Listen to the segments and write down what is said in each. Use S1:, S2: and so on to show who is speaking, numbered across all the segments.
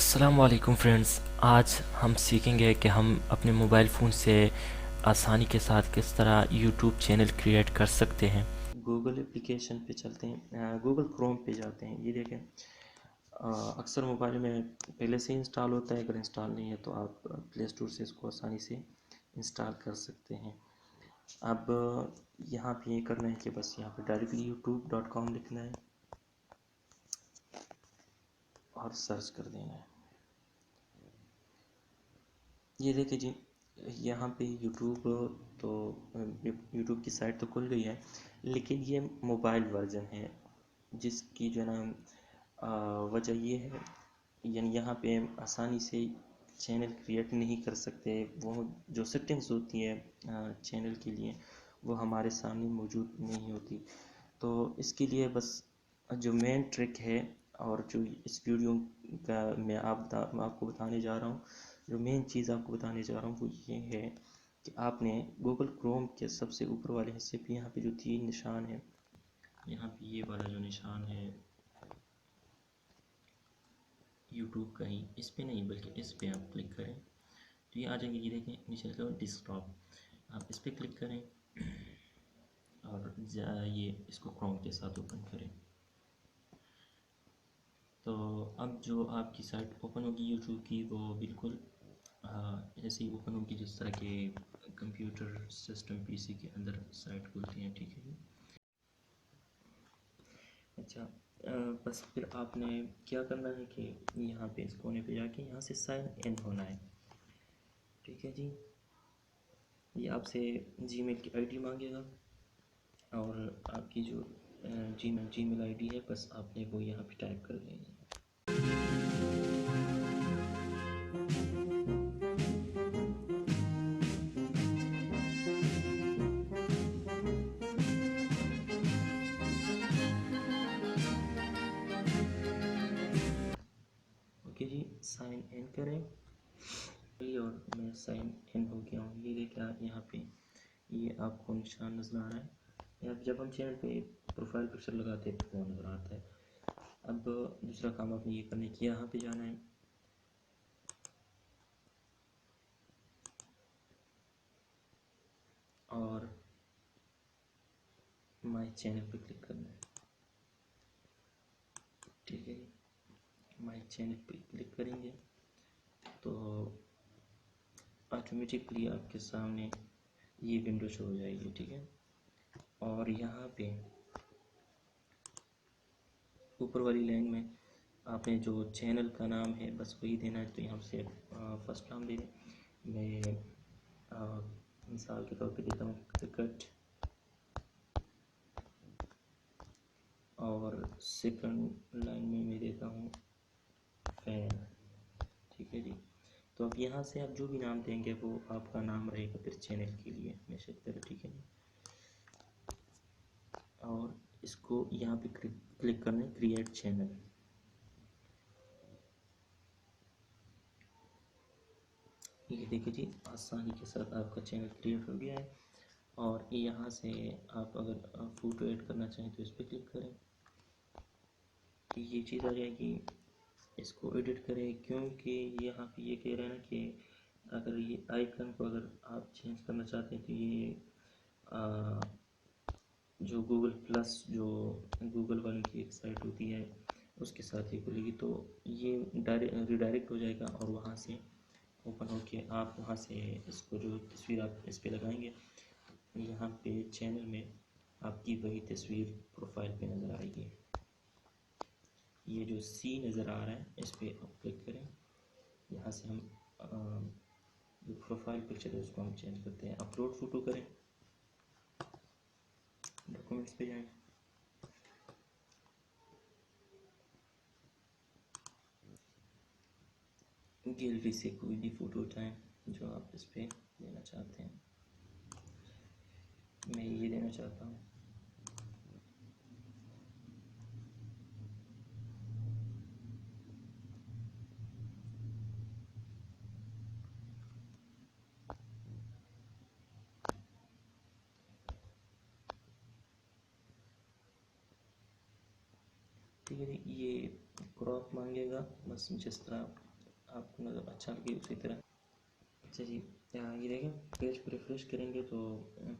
S1: अस्सलाम वालेकुम फ्रेंड्स। आज हम सीखेंगे कि हम अपने मोबाइल फ़ोन से आसानी के साथ किस तरह यूट्यूब चैनल क्रिएट कर सकते हैं। गूगल एप्लीकेशन पे चलते हैं, गूगल क्रोम पे जाते हैं। ये देखें, अक्सर मोबाइल में पहले से इंस्टॉल होता है। अगर इंस्टॉल नहीं है तो आप प्ले स्टोर से इसको आसानी से इंस्टॉल कर सकते हैं। अब यहाँ पे ये करना है कि बस यहाँ पे डायरेक्टली youtube.com लिखना है और सर्च कर देना है। ये देखिए जी, यहाँ पे यूट्यूब तो यूट्यूब की साइट तो खुल गई है, लेकिन ये मोबाइल वर्जन है जिसकी जो है ना वजह ये है, यानी यहाँ पे हम आसानी से चैनल क्रिएट नहीं कर सकते। वो जो सेटिंग्स होती है चैनल के लिए वो हमारे सामने मौजूद नहीं होती। तो इसके लिए बस जो मेन ट्रिक है और जो इस वीडियो का मैं आपको बताने जा रहा हूँ, जो मेन चीज़ आपको बताने जा रहा हूँ वो ये है कि आपने गूगल क्रोम के सबसे ऊपर वाले हिस्से पे यहाँ पे जो तीन निशान है, यहाँ पे ये वाला जो निशान है यूट्यूब का ही, इस पे नहीं बल्कि इस पे आप क्लिक करें तो ये आ जाएंगे। ये देखें नीचे लिखा हुआ डेस्कटॉप, आप इस पे क्लिक करें और ये इसको क्रोम के साथ ओपन करें। तो अब जो आपकी साइट ओपन होगी यूट्यूब की वो बिल्कुल ऐसे ही ओपन होगी जिस तरह के कंप्यूटर सिस्टम पीसी के अंदर साइट खुलती हैं, ठीक है जी। अच्छा, बस फिर आपने क्या करना है कि यहाँ पे इस कोने पे जाके यहाँ से साइन इन होना है, ठीक है जी। ये आपसे जीमेल की आईडी मांगेगा और आपकी जो जीमेल आईडी है बस आपने वो यहाँ पे टाइप कर देनी है। ओके जी, साइन इन करें और मैं साइन इन हो गया हूँ। ये देखिए यहाँ पे ये आपको निशान नज़र आ रहा है। यहाँ जब हम चैनल पे प्रोफाइल पिक्चर लगाते हैं तो वो नज़र आता है। अब दूसरा काम आपने ये करना है कि यहाँ पे जाना है और माय चैनल पे क्लिक करना है, ठीक है जी। माय चैनल पे क्लिक करेंगे तो ऑटोमेटिकली आपके सामने ये विंडो शो हो जाएगी, ठीक है। और यहाँ पे ऊपर वाली लाइन में आपने जो चैनल का नाम है बस वही देना है। तो यहाँ से फर्स्ट नाम दे दें। मैं मिसाल के तौर पे देता हूँ क्रिकेट और सेकंड लाइन में मैं देता हूँ फैन, ठीक है जी। तो अब यहाँ से आप जो भी नाम देंगे वो आपका नाम रहेगा फिर चैनल के लिए हमेशा की तरह, ठीक है जी। और इसको यहाँ पे क्लिक करना है क्रिएट चैनल। ये देखिए जी, आसानी के साथ आपका चैनल क्रिएट हो गया है। और यहाँ से आप अगर फ़ोटो ऐड करना चाहें तो इस पर क्लिक करें, ये चीज़ आ जाएगी। इसको एडिट करें क्योंकि यहाँ पे ये कह रहा है ना कि अगर ये आइकन को अगर आप चेंज करना चाहते हैं तो ये जो गूगल प्लस जो गूगल वालों की एक साइट होती है उसके साथ ये खुलेगी, तो ये रिडायरेक्ट हो जाएगा और वहाँ से ओपन होके आप वहाँ से इसको जो तस्वीर आप इस पर लगाएंगे यहाँ पे चैनल में आपकी वही तस्वीर प्रोफाइल पे नज़र आएगी। ये जो सी नज़र आ रहा है इस पर आप क्लिक करें। यहाँ से हम जो प्रोफाइल पिक्चर है उसको हम चेंज करते हैं। अपलोड फ़ोटो करें, डॉक्यूमेंट्स पे जाएं, गैलरी से कोई भी फ़ोटो उठाएं जो आप इस पर देना चाहते हैं। मैं ये देना चाहता हूँ। ठीक है, ये क्रॉप मांगेगा बस जिस तरह آپ کو مطلب اچھا لگے اسی طرح. اچھا جی، یہ دیکھیں پیج کو ریفریش کریں گے تو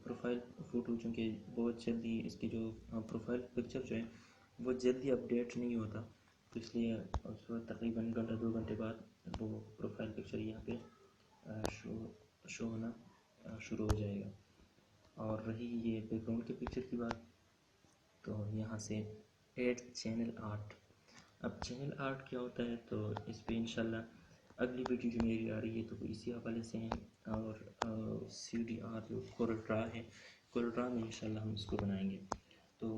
S1: پروفائل فوٹو، چونکہ بہت جلدی اس کی جو پروفائل پکچر جو ہے وہ جلدی اپڈیٹ نہیں ہوتا، تو اس لیے اس کو تقریباً گھنٹہ 2 گھنٹے بعد وہ پروفائل پکچر یہاں پہ شو ہونا شروع ہو جائے گا. اور رہی یہ بیک گراؤنڈ کے پکچر کی بات، تو یہاں سے ایڈ چینل آرٹ. اب چینل آرٹ کیا ہوتا ہے، تو اس پہ انشاءاللہ اگلی ویڈیو جو میری آ رہی ہے تو وہ اسی حوالے سے ہیں. اور سی ڈی آر جو کورل ڈرا ہے، کورل ڈرا میں انشاءاللہ ہم اس کو بنائیں گے. تو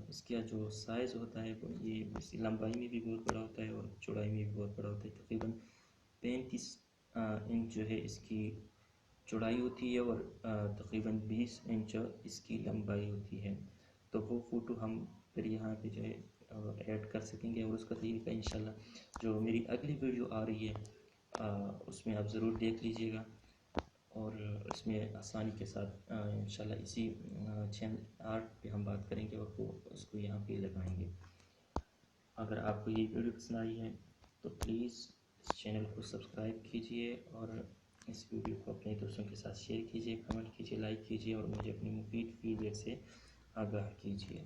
S1: اس کا جو سائز ہوتا ہے وہ یہ اس کی لمبائی میں بھی بہت بڑا ہوتا ہے اور چوڑائی میں بھی بہت بڑا ہوتا ہے. تقریباً 35 انچ جو ہے اس کی چوڑائی ہوتی ہے اور تقریباً 20 انچ اس کی لمبائی ہوتی ہے. تو وہ فوٹو ہم پھر یہاں پہ جو ہے ایڈ کر سکیں گے، اور اس کا طریقہ انشاءاللہ جو میری اگلی ویڈیو آ رہی ہے اس میں آپ ضرور دیکھ لیجئے گا، اور اس میں آسانی کے ساتھ انشاءاللہ اسی چینل آرٹ پہ ہم بات کریں گے اور وہ اس کو یہاں پہ لگائیں گے. اگر آپ کو یہ ویڈیو پسند آئی ہے تو پلیز اس چینل کو سبسکرائب کیجئے، اور اس ویڈیو کو اپنے دوستوں کے ساتھ شیئر کیجئے، کمنٹ کیجئے، لائک کیجئے، اور مجھے اپنی مفید فیڈ بیک سے آگاہ کیجئے.